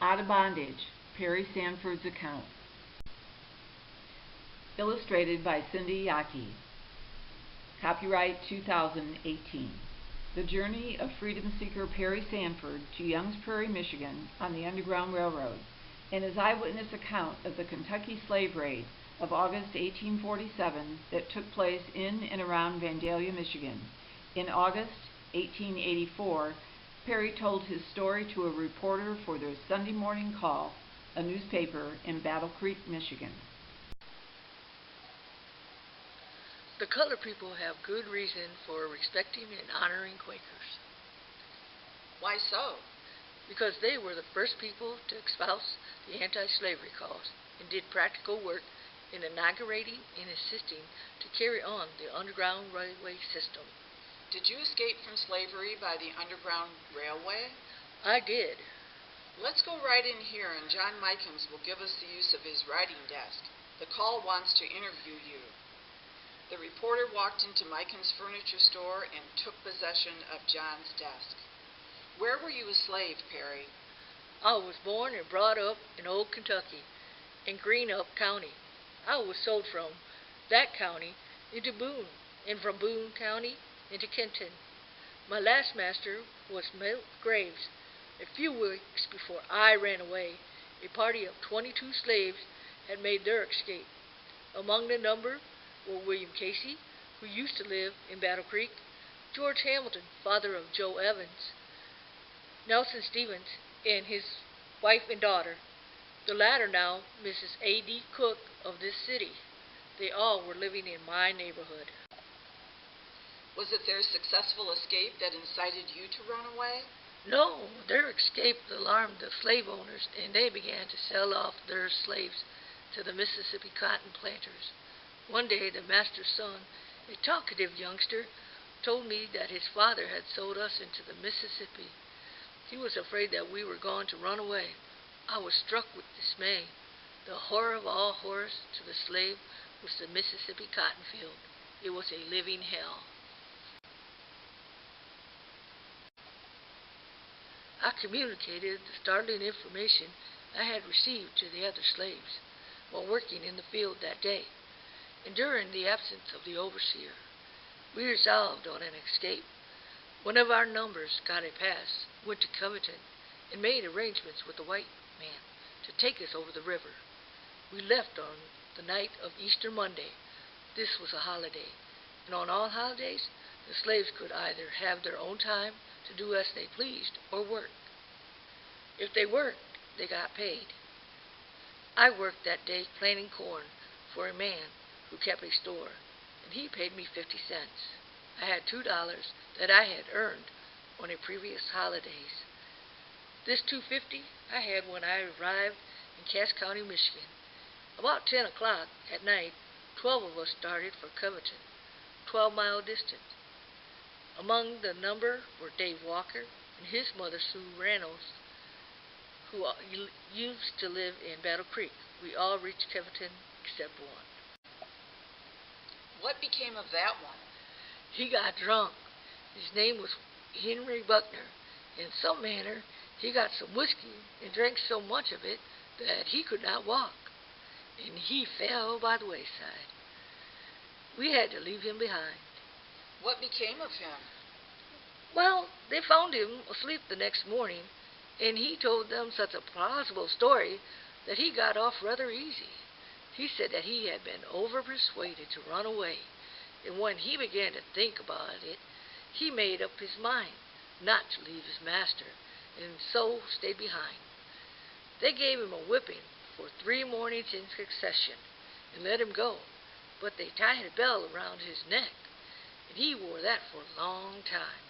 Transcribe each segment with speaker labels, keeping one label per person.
Speaker 1: Out of Bondage, Perry Sanford's account. Illustrated by Cindy Yawkey. Copyright 2018. The journey of freedom seeker Perry Sanford to Youngs Prairie, Michigan on the Underground Railroad, and his eyewitness account of the Kentucky slave raid of August 1847 that took place in and around Vandalia, Michigan. In August 1884, Perry told his story to a reporter for their Sunday Morning Call, a newspaper in Battle Creek, Michigan.
Speaker 2: The colored people have good reason for respecting and honoring Quakers.
Speaker 3: Why so?
Speaker 2: Because they were the first people to espouse the anti-slavery cause and did practical work in inaugurating and assisting to carry on the Underground Railway system.
Speaker 3: Did you escape from slavery by the Underground Railway?
Speaker 2: I did.
Speaker 3: Let's go right in here and John Mikens will give us the use of his writing desk. The Call wants to interview you. The reporter walked into Mikens' furniture store and took possession of John's desk. Where were you a slave, Perry?
Speaker 2: I was born and brought up in Old Kentucky, in Greenup County. I was sold from that county into Boone, and from Boone County into Kenton. My last master was Milt Graves. A few weeks before I ran away, a party of 22 slaves had made their escape. Among the number were William Casey, who used to live in Battle Creek, George Hamilton, father of Joe Evans, Nelson Stevens, and his wife and daughter, the latter now Mrs. A.D. Cook of this city. They all were living in my neighborhood.
Speaker 3: Was it their successful escape that incited you to run away?
Speaker 2: No, their escape alarmed the slave owners, and they began to sell off their slaves to the Mississippi cotton planters. One day the master's son, a talkative youngster, told me that his father had sold us into the Mississippi. He was afraid that we were going to run away. I was struck with dismay. The horror of all horrors to the slave was the Mississippi cotton field. It was a living hell. I communicated the startling information I had received to the other slaves while working in the field that day, and during the absence of the overseer. We resolved on an escape. One of our numbers got a pass, went to Covington, and made arrangements with the white man to take us over the river. We left on the night of Easter Monday. This was a holiday, and on all holidays, the slaves could either have their own time to do as they pleased or work. If they worked, they got paid. I worked that day planting corn for a man who kept a store, and he paid me 50 cents. I had $2 that I had earned on a previous holidays. This $2.50 I had when I arrived in Cass County, Michigan. About 10 o'clock at night, 12 of us started for Covington, 12-mile distance. Among the number were Dave Walker and his mother, Sue Reynolds, who used to live in Battle Creek. We all reached Covington except one.
Speaker 3: What became of that one?
Speaker 2: He got drunk. His name was Henry Buckner. In some manner, he got some whiskey and drank so much of it that he could not walk, and he fell by the wayside. We had to leave him behind.
Speaker 3: What became of him?
Speaker 2: Well, they found him asleep the next morning, and he told them such a plausible story that he got off rather easy. He said that he had been over-persuaded to run away, and when he began to think about it, he made up his mind not to leave his master, and so stayed behind. They gave him a whipping for 3 mornings in succession, and let him go, but they tied a bell around his neck, and he wore that for a long time,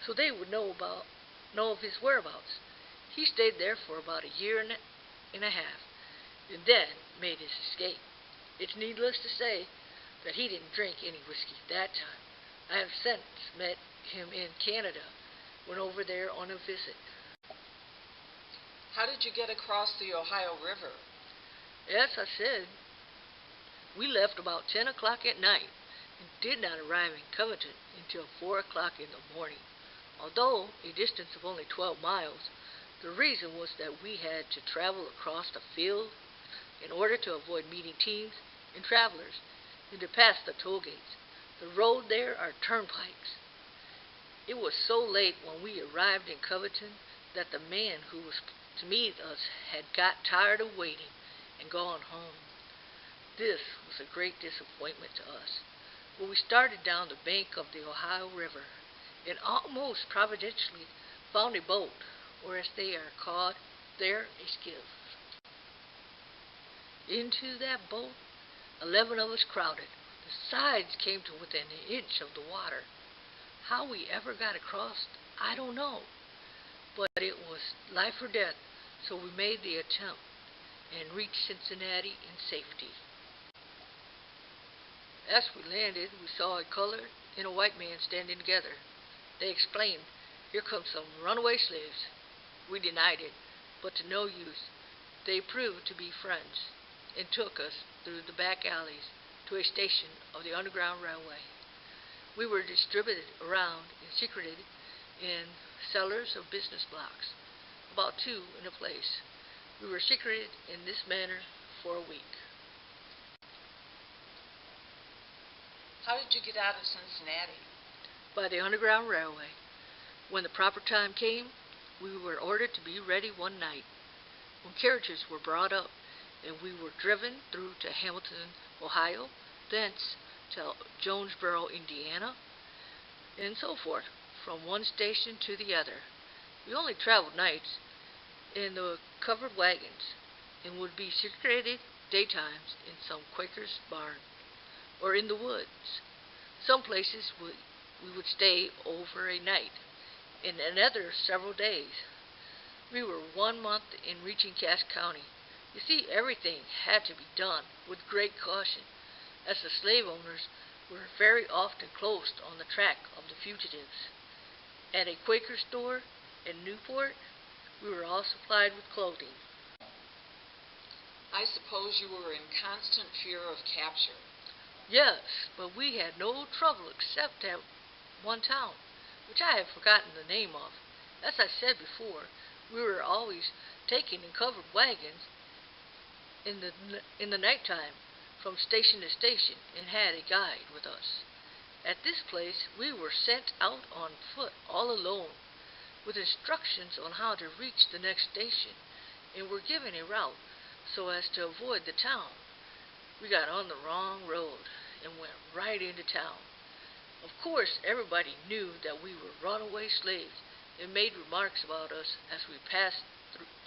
Speaker 2: so they would know of his whereabouts. He stayed there for about a year and a half, and then made his escape. It's needless to say that he didn't drink any whiskey that time. I have since met him in Canada, went over there on a visit.
Speaker 3: How did you get across the Ohio River?
Speaker 2: As I said, we left about 10 o'clock at night and did not arrive in Covington until 4 o'clock in the morning. Although a distance of only 12 miles, The reason was that we had to travel across the field in order to avoid meeting teams and travelers and to pass the toll gates. The road there are turnpikes. It was so late when we arrived in Covington that the man who was to meet us had got tired of waiting and gone home. This was a great disappointment to us. But we started down the bank of the Ohio River and almost providentially found a boat, or as they are called there, a skiff. Into that boat, 11 of us crowded. The sides came to within an inch of the water. How we ever got across, I don't know. But it was life or death, so we made the attempt and reached Cincinnati in safety. As we landed, we saw a colored and a white man standing together. They explained, "Here come some runaway slaves." We denied it, but to no use. They proved to be friends and took us through the back alleys to a station of the Underground Railway. We were distributed around and secreted in cellars of business blocks, about 2 in a place. We were secreted in this manner for a week.
Speaker 3: How did you get out of Cincinnati?
Speaker 2: By the Underground Railway. When the proper time came, we were ordered to be ready one night, when carriages were brought up, and we were driven through to Hamilton, Ohio, thence to Jonesboro, Indiana, and so forth, from one station to the other. We only traveled nights in the covered wagons, and would be secreted daytimes in some Quaker's barn, or in the woods. Some places we would stay over a night, and another several days. We were 1 month in reaching Cass County. You see, everything had to be done with great caution, as the slave owners were very often close on the track of the fugitives. At a Quaker store in Newport, we were all supplied with clothing.
Speaker 3: I suppose you were in constant fear of capture.
Speaker 2: Yes, but we had no trouble except at one town, which I have forgotten the name of. As I said before, we were always taken in covered wagons in the nighttime from station to station and had a guide with us. At this place we were sent out on foot all alone, with instructions on how to reach the next station, and were given a route so as to avoid the town. We got on the wrong road and went right into town. Of course, everybody knew that we were runaway slaves and made remarks about us as we passed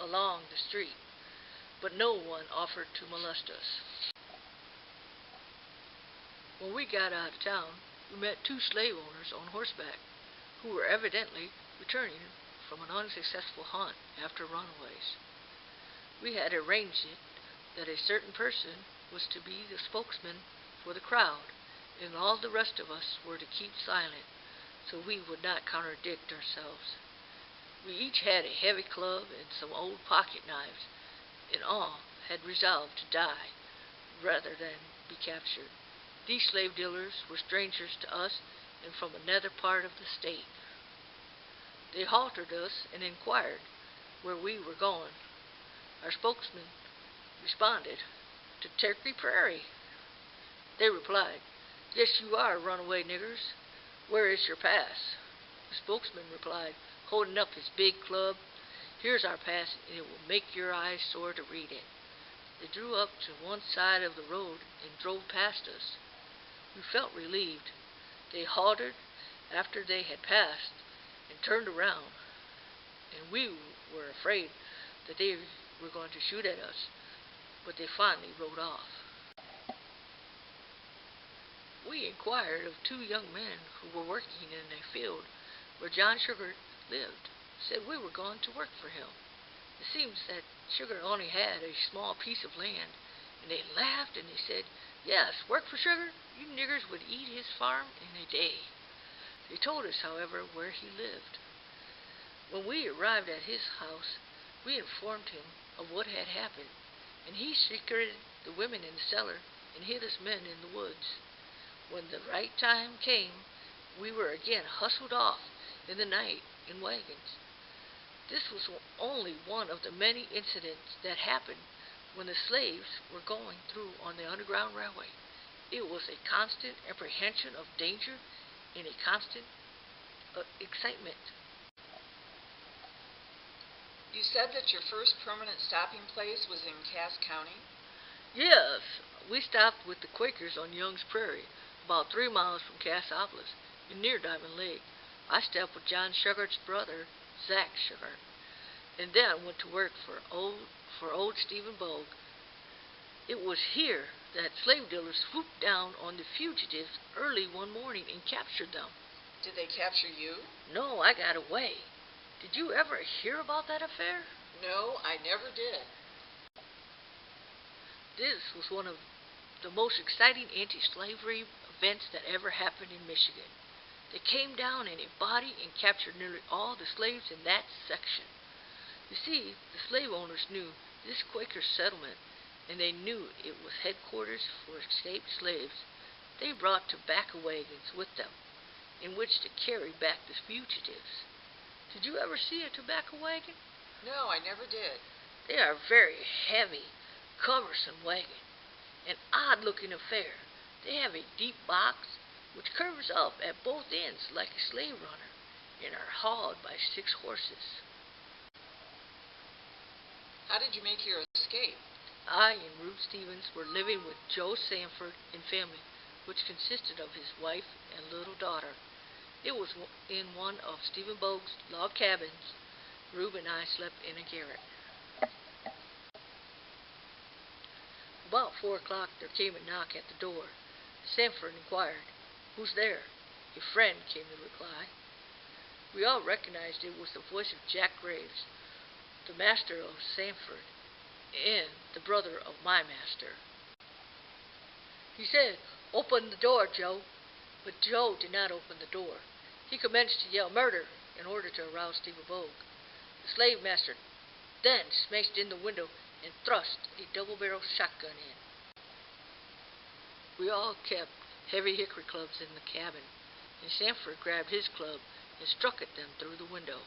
Speaker 2: along the street, but no one offered to molest us. When we got out of town, we met 2 slave owners on horseback, who were evidently returning from an unsuccessful hunt after runaways. We had arranged it that a certain person was to be the spokesman for the crowd, and all the rest of us were to keep silent, so we would not contradict ourselves. We each had a heavy club and some old pocket knives, and all had resolved to die rather than be captured. These slave dealers were strangers to us and from another part of the state. They halted us and inquired where we were going. Our spokesman responded, "To Turkey Prairie." They replied, "Yes, you are runaway niggers. Where is your pass?" The spokesman replied, holding up his big club, "Here's our pass, and it will make your eyes sore to read it." They drew up to one side of the road and drove past us. We felt relieved. They halted after they had passed and turned around, and we were afraid that they were going to shoot at us, but they finally rode off. We inquired of 2 young men who were working in a field where John Sugar lived, said we were going to work for him. It seems that Sugar only had a small piece of land, and they laughed and they said, "Yes, work for Sugar? You niggers would eat his farm in a day." They told us, however, where he lived. When we arrived at his house, we informed him of what had happened, and he secreted the women in the cellar and hid us men in the woods. When the right time came, we were again hustled off in the night in wagons. This was only one of the many incidents that happened when the slaves were going through on the Underground Railway. It was a constant apprehension of danger and a constant excitement.
Speaker 3: You said that your first permanent stopping place was in Cass County?
Speaker 2: Yes, we stopped with the Quakers on Young's Prairie, about 3 miles from Cassopolis, and near Diamond Lake. I stopped with John Suggart's brother, Zach Suggart, and then went to work for old Stephen Bogue. It was here that slave dealers swooped down on the fugitives early one morning and captured them.
Speaker 3: Did they capture you?
Speaker 2: No, I got away. Did you ever hear about that affair?
Speaker 3: No, I never did.
Speaker 2: This was one of the most exciting anti-slavery events that ever happened in Michigan. They came down in a body and captured nearly all the slaves in that section. You see, the slave owners knew this Quaker settlement, and they knew it was headquarters for escaped slaves. They brought tobacco wagons with them, in which to carry back the fugitives. Did you ever see a tobacco wagon?
Speaker 3: No, I never did.
Speaker 2: They are a very heavy, cumbersome wagon, an odd-looking affair. They have a deep box, which curves up at both ends like a slave runner, and are hauled by 6 horses.
Speaker 3: How did you make your escape?
Speaker 2: I and Ruth Stevens were living with Joe Sanford and family, which consisted of his wife and little daughter. It was in one of Stephen Bogue's log cabins. Rube and I slept in a garret. About 4 o'clock there came a knock at the door. Sanford inquired, "Who's there?" A friend, came the reply. We all recognized it was the voice of Jack Graves, the master of Sanford, and the brother of my master. He said, "Open the door, Joe." But Joe did not open the door. He commenced to yell murder in order to arouse Stephen Bogue. The slave master then smashed in the window and thrust a double-barrel shotgun in. We all kept heavy hickory clubs in the cabin, and Sanford grabbed his club and struck at them through the window.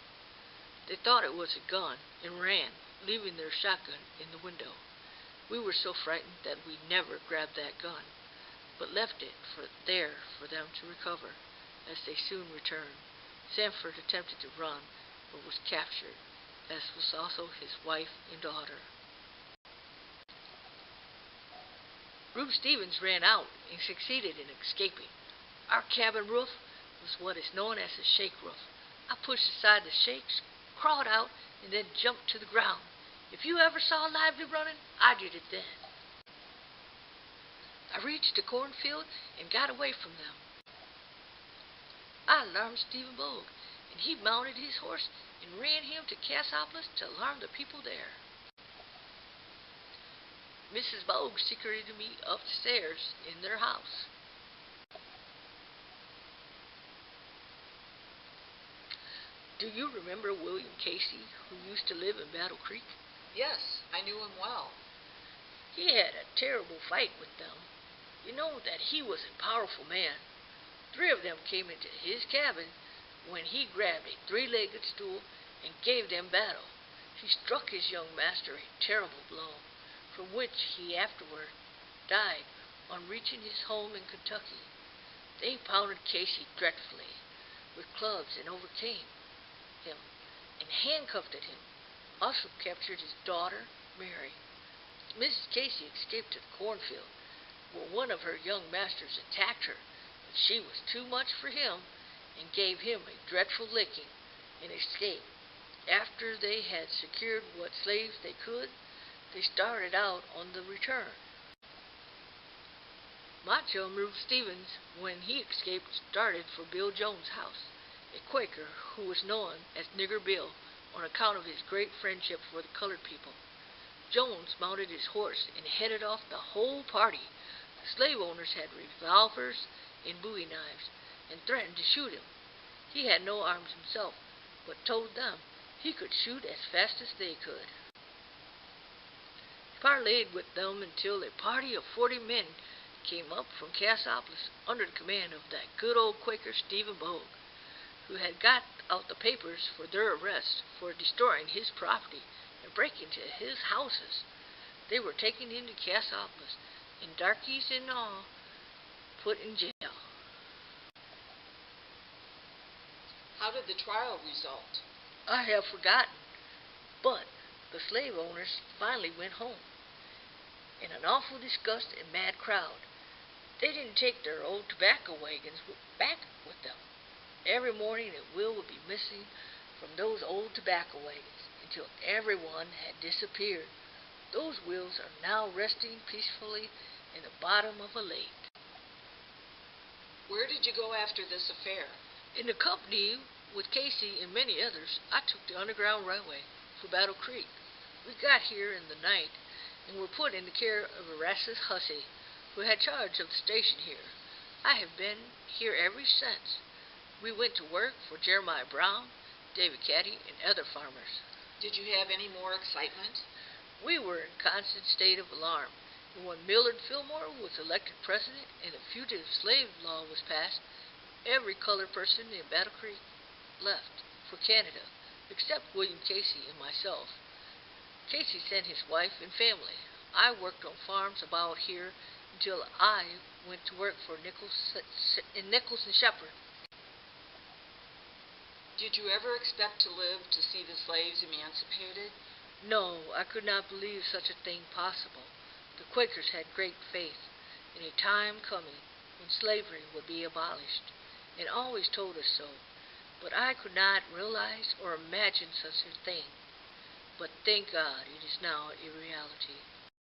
Speaker 2: They thought it was a gun and ran, leaving their shotgun in the window. We were so frightened that we never grabbed that gun, but left it there for them to recover, as they soon returned. Sanford attempted to run, but was captured, as was also his wife and daughter. Rube Stevens ran out and succeeded in escaping. Our cabin roof was what is known as a shake roof. I pushed aside the shakes, crawled out, and then jumped to the ground. If you ever saw Lively running, I did it then. I reached the cornfield and got away from them. I alarmed Stephen Bogue, and he mounted his horse and ran him to Cassopolis to alarm the people there. Mrs. Bogue secreted me upstairs in their house. Do you remember William Casey, who used to live in Battle Creek?
Speaker 3: Yes, I knew him well.
Speaker 2: He had a terrible fight with them. You know that he was a powerful man. 3 of them came into his cabin when he grabbed a 3-legged stool and gave them battle. He struck his young master a terrible blow, from which he afterward died on reaching his home in Kentucky. They pounded Casey dreadfully with clubs and overcame him and handcuffed him. Also captured his daughter, Mary. Mrs. Casey escaped to the cornfield, where one of her young masters attacked her, but she was too much for him and gave him a dreadful licking and escaped. After they had secured what slaves they could, they started out on the return. My chum, Ruth Stevens, when he escaped, started for Bill Jones' house, a Quaker who was known as Nigger Bill on account of his great friendship for the colored people. Jones mounted his horse and headed off the whole party. The slave owners had revolvers and bowie knives and threatened to shoot him. He had no arms himself, but told them he could shoot as fast as they could. He parleyed with them until a party of 40 men came up from Cassopolis under the command of that good old Quaker Stephen Bogue, who had got out the papers for their arrest for destroying his property and breaking into his houses. They were taken into Cassopolis, and darkies and all put in jail.
Speaker 3: How did the trial result?
Speaker 2: I have forgotten, but the slave owners finally went home in an awful disgust and mad crowd. They didn't take their old tobacco wagons back with them. Every morning a wheel would be missing from those old tobacco wagons until everyone had disappeared. Those wheels are now resting peacefully in the bottom of a lake.
Speaker 3: Where did you go after this affair?
Speaker 2: In the company with Casey and many others, I took the Underground Railway for Battle Creek. We got here in the night and were put in the care of Erastus Hussey, who had charge of the station here. I have been here ever since. We went to work for Jeremiah Brown, David Caddy, and other farmers.
Speaker 3: Did you have any more excitement?
Speaker 2: We were in constant state of alarm, and when Millard Fillmore was elected president and a fugitive slave law was passed, every colored person in Battle Creek left for Canada, except William Casey and myself. Casey sent his wife and family. I worked on farms about here until I went to work for Nichols and Shepherd.
Speaker 3: Did you ever expect to live to see the slaves emancipated?
Speaker 2: No, I could not believe such a thing possible. The Quakers had great faith in a time coming when slavery would be abolished, and always told us so. But I could not realize or imagine such a thing. But thank God it is now a reality.